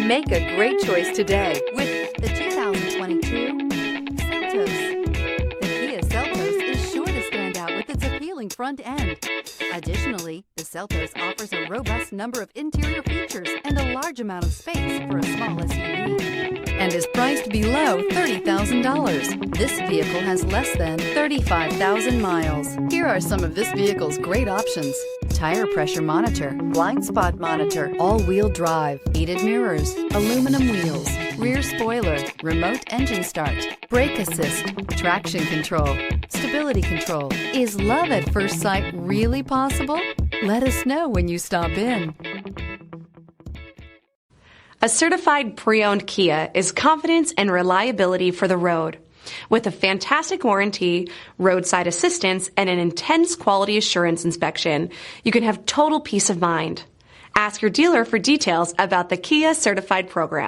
Make a great choice today with the 2022 Seltos. The Kia Seltos is sure to stand out with its appealing front end. Additionally, the Seltos offers a robust number of interior features and a large amount of space for a small SUV, and is priced below $30,000. This vehicle has less than 35,000 miles. Here are some of this vehicle's great options: tire pressure monitor, blind spot monitor, all-wheel drive, heated mirrors, aluminum wheels, rear spoiler, remote engine start, brake assist, traction control, stability control. Is love at first sight really possible? Let us know when you stop in. A certified pre-owned Kia is confidence and reliability for the road. With a fantastic warranty, roadside assistance, and an intense quality assurance inspection, you can have total peace of mind. Ask your dealer for details about the Kia Certified program.